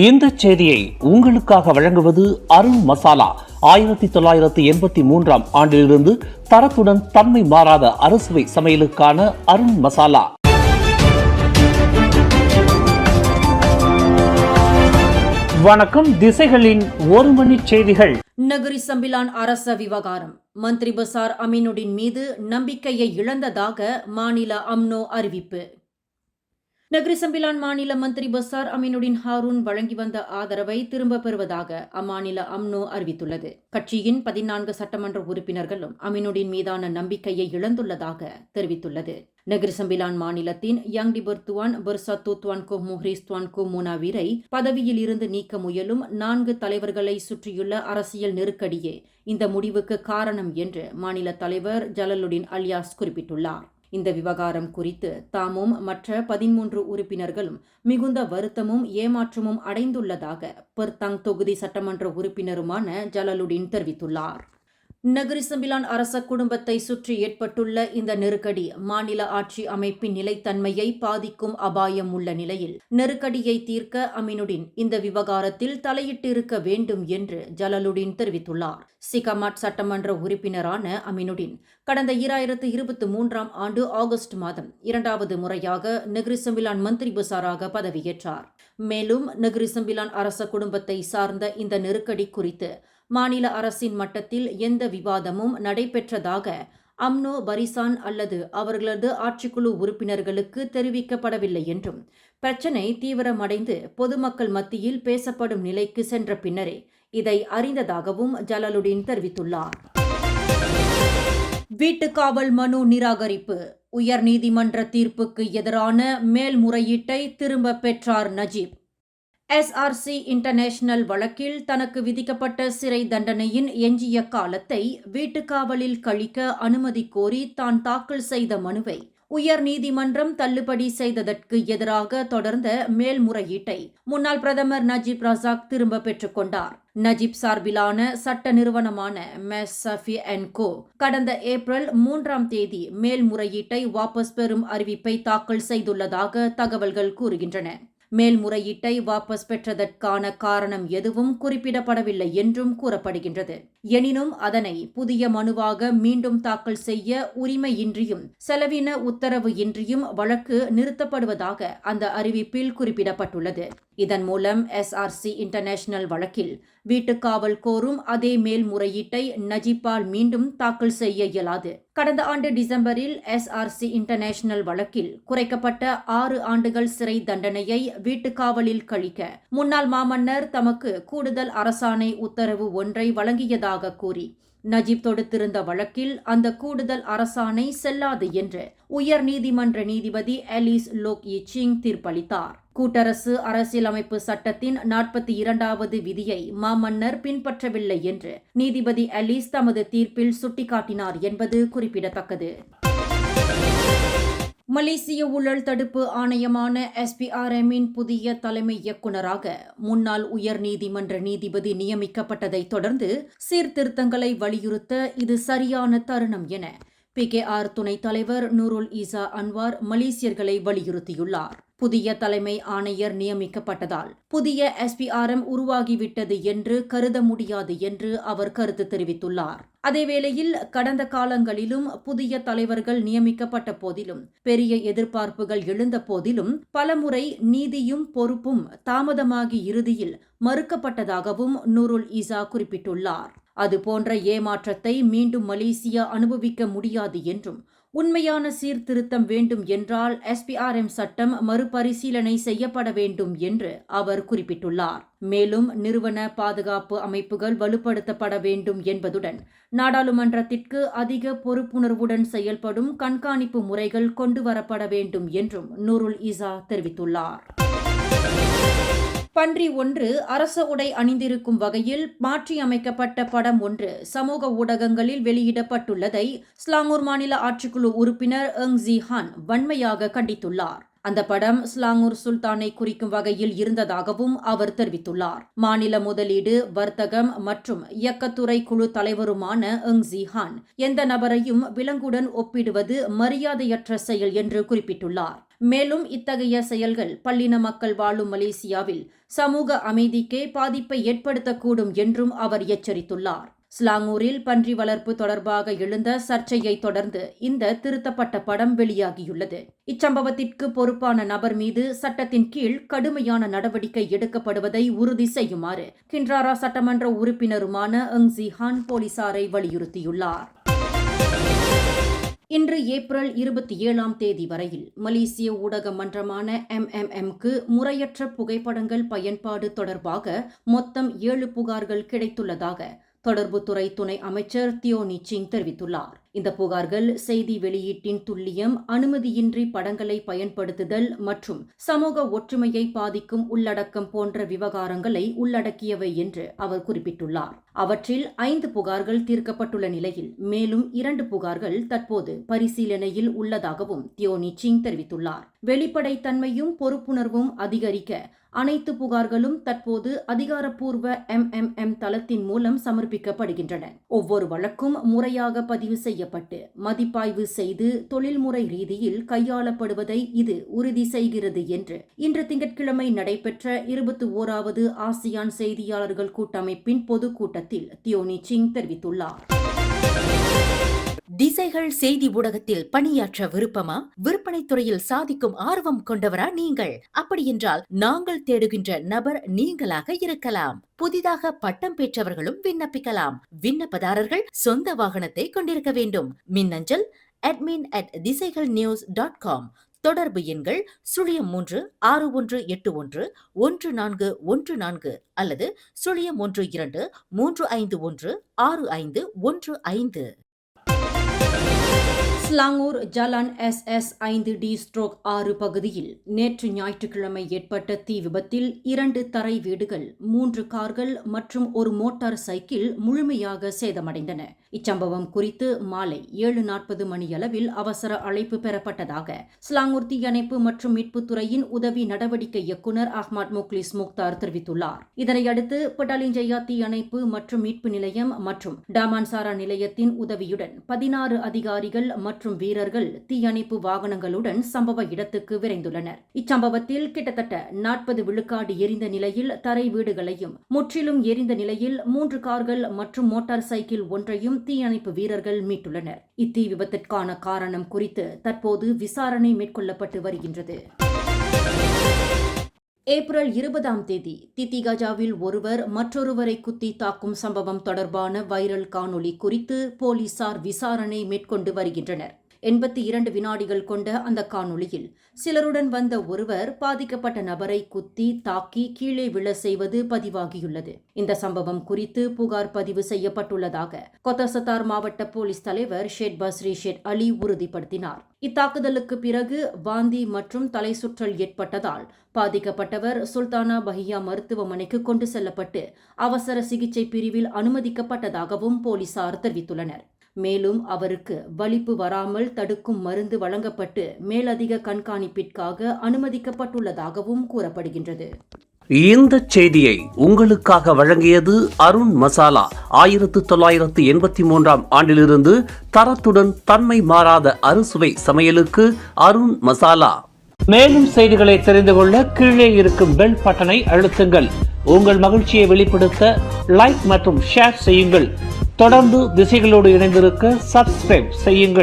இந்த செய்தியை உங்களுக்காக வழங்குவது அருண் மசாலா. 1983 ஆண்டிலிருந்து தரத்துடன் தன்மை மாறாத அறுசுவை சமையலுக்கான அருண் மசாலா. வணக்கம். திசைகளின் ஒரு மணி செய்திகள். நகரி சம்பிலான் அரச விவகாரம். மந்திரி பசார் அமீனுடின் மீது நம்பிக்கையை இழந்ததாக மாநில அம்னோ அறிவிப்பு. நகரி சம்பிலான் மாநில மந்திரி பசார் அமீனுடின் ஹாரூன் வழங்கி வந்த ஆதரவை திரும்பப் பெறுவதாக அம்மாநில அம்னோ அறிவித்துள்ளது. கட்சியின் 14 சட்டமன்ற உறுப்பினர்களும் அமீனுடின் மீதான நம்பிக்கையை இழந்துள்ளதாக தெரிவித்துள்ளது. நகரி சம்பிலான் மாநிலத்தின் யங் டிபர் துவான் பர்சாத்து துவான்கோ முஹ்ரிஸ் துவான்கோ முனாவீரை பதவியில் இருந்து நீக்க முயலும் 4 தலைவர்களை சுற்றியுள்ள அரசியல் நெருக்கடியே இந்த முடிவுக்கு காரணம் என்று மாநில தலைவர் ஜலலுடின் அலியாஸ் குறிப்பிட்டுள்ளார். இந்த விவகாரம் குறித்து தாமும் மற்ற 13 உறுப்பினர்களும் மிகுந்த வருத்தமும் ஏமாற்றமும் அடைந்துள்ளதாக பெர்தாங் தொகுதி சட்டமன்ற உறுப்பினருமான ஜலலுடின் தெரிவித்துள்ளார். நகரி சம்பிலான் அரச குடும்பத்தை சுற்றி ஏற்பட்டுள்ள இந்த நெருக்கடி மாநில ஆட்சி அமைப்பின் நிலைத்தன்மையை பாதிக்கும் அபாயம் உள்ள நிலையில் நெருக்கடியை தீர்க்க அமீனுடின் இந்த விவகாரத்தில் தலையிட்டிருக்க வேண்டும் என்று ஜலலுடின் தெரிவித்துள்ளார். சிகமாட் சட்டமன்ற உறுப்பினரான அமீனுடின் கடந்த 2023 ஆண்டு ஆகஸ்ட் மாதம் 2வது முறையாக நகரி சம்பிலான் மந்திரி பசாராக பதவியேற்றார். மேலும் நகரி சம்பிலான் அரச குடும்பத்தை சார்ந்த இந்த நெருக்கடி குறித்து மாநில அரசின் மட்டத்தில் எந்த விவாதமும் நடைபெற்றதாக அம்னோ பரிசான் அல்லது அவர்களது ஆட்சிக்குழு உறுப்பினர்களுக்கு தெரிவிக்கப்படவில்லை என்றும் பிரச்சினை தீவிரமடைந்து பொதுமக்கள் மத்தியில் பேசப்படும் நிலைக்கு சென்ற பின்னரே இதை அறிந்ததாகவும் ஜலலுடின் தெரிவித்துள்ளார். வீட்டுக்காவல் மனு நிராகரிப்பு. உயர்நீதிமன்ற தீர்ப்புக்கு எதிரான மேல்முறையீட்டை திரும்ப பெற்றார் நஜீப். SRC இன்டர்நேஷனல் வழக்கில் தனக்கு விதிக்கப்பட்ட சிறை தண்டனையின் எஞ்சிய காலத்தை வீட்டுக்காவலில் கழிக்க அனுமதி கோரி தான் தாக்கல் செய்த மனுவை உயர்நீதிமன்றம் தள்ளுபடி செய்ததற்கு எதிராக தொடர்ந்த மேல்முறையீட்டை முன்னாள் பிரதமர் நஜீப் ரசாக் திரும்ப பெற்றுக் கொண்டார். நஜீப் சார்பிலான சட்ட நிறுவனமான மெஸ்ஸஃபி அண்ட் கோ கடந்த ஏப்ரல் 3ஆம் தேதி மேல்முறையீட்டை வாபஸ் பெறும் அறிவிப்பை தாக்கல் செய்துள்ளதாக தகவல்கள் கூறுகின்றன. மேல்முறையீட்டை வாபஸ் பெற்றதற்கான காரணம் எதுவும் குறிப்பிடப்படவில்லை என்றும் கூறப்படுகின்றது. எனினும் அதனை புதிய மனுவாக மீண்டும் தாக்கல் செய்ய உரிமையின்றியும் செலவின உத்தரவு இன்றியும் வழக்கு நிறுத்தப்படுவதாக அந்த அறிவிப்பில் குறிப்பிடப்பட்டுள்ளது. இதன் மூலம் SRC இன்டர்நேஷனல் வழக்கில் வீட்டுக்காவல் கோரும் அதே மேல்முறையீட்டை நஜீப்பால் மீண்டும் தாக்கல் செய்ய இயலாது. கடந்த ஆண்டு டிசம்பரில் SRC இன்டர்நேஷனல் வழக்கில் குறைக்கப்பட்ட 6 ஆண்டுகள் சிறை தண்டனையை வீட்டுக்காவலில் கழிக்க முன்னாள் மாமன்னர் தமக்கு கூடுதல் அரசாணை உத்தரவு ஒன்றை வழங்கியதாக கூறி நஜீப் தொடுத்திருந்த வழக்கில் அந்த கூடுதல் அரசாணை செல்லாது என்று உயர் நீதிமன்ற நீதிபதி எலிஸ் லோக் யிச்சிங் தீர்ப்பளித்தார். கூட்டரசு அரசியலமைப்பு சட்டத்தின் 42வது விதியை மாமன்னர் பின்பற்றவில்லை என்று நீதிபதி எலிஸ் தமது தீர்ப்பில் சுட்டிக்காட்டினார் என்பது குறிப்பிடத்தக்கது. மலேசிய ஊழல் தடுப்பு ஆணையமான SPRM-இன் புதிய தலைமை இயக்குநராக முன்னாள் உயர்நீதிமன்ற நீதிபதி நியமிக்கப்பட்டதை தொடர்ந்து சீர்திருத்தங்களை வலியுறுத்த இது சரியான தருணம் என PKR துணைத் தலைவர் நூருல் ஈசா அன்வார் மலேசியர்களை வலியுறுத்தியுள்ளார். புதிய தலைமை ஆணையர் நியமிக்கப்பட்டதால் புதிய SPRM உருவாகிவிட்டது என்று கருத முடியாது என்று அவர் கருத்து தெரிவித்துள்ளார். அதேவேளையில் கடந்த காலங்களிலும் புதிய தலைவர்கள் நியமிக்கப்பட்ட போதிலும் பெரிய எதிர்பார்ப்புகள் எழுந்த போதிலும் பலமுறை நீதியும் பொறுப்பும் தாமதமாகி இறுதியில் மறுக்கப்பட்டதாகவும் நூருல் ஈசா குறிப்பிட்டுள்ளார். அதுபோன்ற ஏமாற்றத்தை மீண்டும் மலேசியா அனுபவிக்க முடியாது என்றும் உண்மையான சீர்திருத்தம் வேண்டும் என்றால் SPRM சட்டம் மறுபரிசீலனை செய்யப்பட வேண்டும் என்று அவர் குறிப்பிட்டுள்ளார். மேலும் நிறுவன பாதுகாப்பு அமைப்புகள் வலுப்படுத்தப்பட வேண்டும் என்பதுடன் நாடாளுமன்றத்திற்கு அதிக பொறுப்புணர்வுடன் செயல்படும் கண்காணிப்பு முறைகள் கொண்டுவரப்பட வேண்டும் என்றும் நூருல் ஈசா தெரிவித்துள்ளார். பன்றி ஒன்று அரச உடை அணிந்திருக்கும் வகையில் மாற்றியமைக்கப்பட்ட படம் ஒன்று சமூக ஊடகங்களில் வெளியிடப்பட்டுள்ளதை ஸ்லாங்கூர் மாநில ஆட்சிக்குழு உறுப்பினர் எங் ஜி ஹான் வன்மையாக கண்டித்துள்ளார். அந்த படம் ஸ்லாங்கூர் சுல்தானை குறிக்கும் வகையில் இருந்ததாகவும் அவர் தெரிவித்துள்ளார். மாநில முதலீடு, வர்த்தகம் மற்றும் இயக்கத்துறை குழு தலைவருமான எங் ஜி ஹான் எந்த நபரையும் விலங்குடன் ஒப்பிடுவது மரியாதையற்ற செயல் என்று குறிப்பிட்டுள்ளார். மேலும் இத்தகைய செயல்கள் பல்லின மக்கள் வாழும் மலேசியாவில் சமூக அமைதிக்கே பாதிப்பை ஏற்படுத்தக்கூடும் என்றும் அவர் எச்சரித்துள்ளார். ஸ்லாங்கூரில் பன்றி வளர்ப்பு தொடர்பாக எழுந்த சர்ச்சையை தொடர்ந்து இந்த திருத்தப்பட்ட படம் வெளியாகியுள்ளது. இச்சம்பவத்திற்கு பொறுப்பான நபர் மீது சட்டத்தின் கீழ் கடுமையான நடவடிக்கை எடுக்கப்படுவதை உறுதி செய்யுமாறு கின்றாரா சட்டமன்ற உறுப்பினருமான எங்ஸி ஹான் போலீசாரை வலியுறுத்தியுள்ளார். இன்று ஏப்ரல் 27ஆம் தேதி வரையில் மலேசிய ஊடக மன்றமான MMMக்கு முறையற்ற புகைப்படங்கள் பயன்பாடு தொடர்பாக மொத்தம் 7 புகார்கள் கிடைத்துள்ளதாக தொடர்புத்துறை துணை அமைச்சர் தியோ நிச்சிங் தெரிவித்துள்ளார். இந்த புகார்கள் செய்தி வெளியீட்டின் துல்லியம், அனுமதியின்றி படங்களை பயன்படுத்துதல் மற்றும் சமூக ஒற்றுமையை பாதிக்கும் உள்ளடக்கம் போன்ற விவகாரங்களை உள்ளடக்கியவை என்று அவர் குறிப்பிட்டுள்ளார். அவற்றில் 5 புகார்கள் தீர்க்கப்பட்டுள்ள நிலையில் மேலும் 2 புகார்கள் தற்போது பரிசீலனையில் உள்ளதாகவும் தியோ நிச்சிங் தெரிவித்துள்ளார். வெளிப்படைத்தன்மையும் பொறுப்புணர்வும் அதிகரிக்க அனைத்து புகார்களும் தற்போது அதிகாரப்பூர்வ MMM தளத்தின் மூலம் சமர்ப்பிக்கப்படுகின்றன. ஒவ்வொரு வழக்கும் முறையாக பதிவு செய்யப்பட்டு மதிப்பாய்வு செய்து தொழில்முறை ரீதியில் கையாளப்படுவதை இது உறுதி செய்கிறது என்று இன்று திங்கட்கிழமை நடைபெற்ற 21வது ஆசியான் செய்தியாளர்கள் கூட்டமைப்பின் பொதுக்கூட்டத்தில் தியோ நிச்சிங் தெரிவித்துள்ளார். திசைகள் செய்தி ஊடகத்தில் பணியாற்ற விருப்பமா? விற்பனைத் துறையில் சாதிக்கும் ஆர்வம் கொண்டவரா நீங்கள்? அப்படியென்றால் நாங்கள் தேடுகின்ற நபர் நீங்களாக இருக்கலாம். புதிதாக பட்டம் பெற்றவர்களும் விண்ணப்பிக்கலாம். விண்ணப்பதாரர்கள் சொந்த வாகனத்தை கொண்டிருக்க வேண்டும். மின்னஞ்சல் admin@திசைகள்news.com. தொடர்பு எண்கள் 0361811414 அல்லது 0123516515. ஸ்லாங்கூர் ஜலான் SS 5D/6 பகுதியில் நேற்று ஞாயிற்றுக்கிழமை ஏற்பட்ட தீ விபத்தில் 2 தரை வீடுகள், 3 கார்கள் மற்றும் ஒரு மோட்டார் சைக்கிள் முழுமையாக சேதமடைந்தன. இச்சம்பவம் குறித்து மாலை 7:40 மணியளவில் அவசர அழைப்பு பெறப்பட்டதாக ஸ்லாங்கூர் தீயணைப்பு மற்றும் மீட்புத்துறையின் உதவி நடவடிக்கை இயக்குநர் அஹ்மத் முக்லிஸ் முக்தார் தெரிவித்துள்ளார். இதனையடுத்து பட்டாலிஞ்சயா தீயணைப்பு மற்றும் மீட்பு நிலையம் மற்றும் டாமான்சாரா நிலையத்தின் உதவியுடன் 16 அதிகாரிகள் மற்றும் வீரர்கள் தீயணைப்பு வாகனங்களுடன் சம்பவ இடத்துக்கு விரைந்துள்ளனர். இச்சம்பவத்தில் கிட்டத்தட்ட 40 விழுக்காடு எரிந்த நிலையில் தரை வீடுகளையும், முற்றிலும் எரிந்த நிலையில் 3 கார்கள் மற்றும் மோட்டார் சைக்கிள் ஒன்றையும் தீயணைப்பு வீரர்கள் மீட்டுள்ளனர். இத்தீ விபத்திற்கான காரணம் குறித்து தற்போது விசாரணை மேற்கொள்ளப்பட்டு வருகின்றது. ஏப்ரல் 20ஆம் தேதி தித்திகஜாவில் ஒருவர் மற்றொருவரை குத்தி தாக்கும் சம்பவம் தொடர்பான வைரல் காணொளி குறித்து போலீசார் விசாரணை மேற்கொண்டு வருகின்றனர். 82 வினாடிகள் கொண்ட அந்த காணொளியில் சிலருடன் வந்த ஒருவர் பாதிக்கப்பட்ட நபரை குத்தி தாக்கி கீழே விழ செய்வது பதிவாகியுள்ளது. இந்த சம்பவம் குறித்து புகார் பதிவு செய்யப்பட்டுள்ளதாக கொத்தசத்தார் மாவட்ட போலீஸ் தலைவர் ஷேட் பஸ்ரி ஷேட் அலி உறுதிப்படுத்தினார். இத்தாக்குதலுக்கு பிறகு வாந்தி மற்றும் தலை சுற்றல் ஏற்பட்டதால் பாதிக்கப்பட்டவர் சுல்தானா பஹியா மருத்துவமனைக்கு கொண்டு செல்லப்பட்டு அவசர சிகிச்சை பிரிவில் அனுமதிக்கப்பட்டதாகவும் போலீசார் தெரிவித்துள்ளனர். மேலும் அவருக்கு வலிப்பு வராமல் தடுக்கும் மருந்து வழங்கப்பட்டு மேலதிக கண்காணிப்பிற்காக அனுமதிக்கப்பட்டுள்ளதாகவும் கூறப்படுகின்றது. இந்த செய்தியை உங்களுக்காக வழங்கியது அருண் மசாலா. 1983ஆம் ஆண்டிலிருந்து தரத்துடன் தன்மை மாறாத அறுசுவை சமையலுக்கு அருண் மசாலா. மேலும் செய்திகளை தெரிந்து கொள்ள கீழே இருக்கும் பெல் பட்டனை அழுத்துங்கள். உங்கள் மகிழ்ச்சியை வெளிப்படுத்த லைக் மற்றும் ஷேர் செய்யுங்கள். தொடர்ந்து திசைகளோடு இணைந்திருக்க சப்ஸ்கிரைப் செய்யுங்கள்.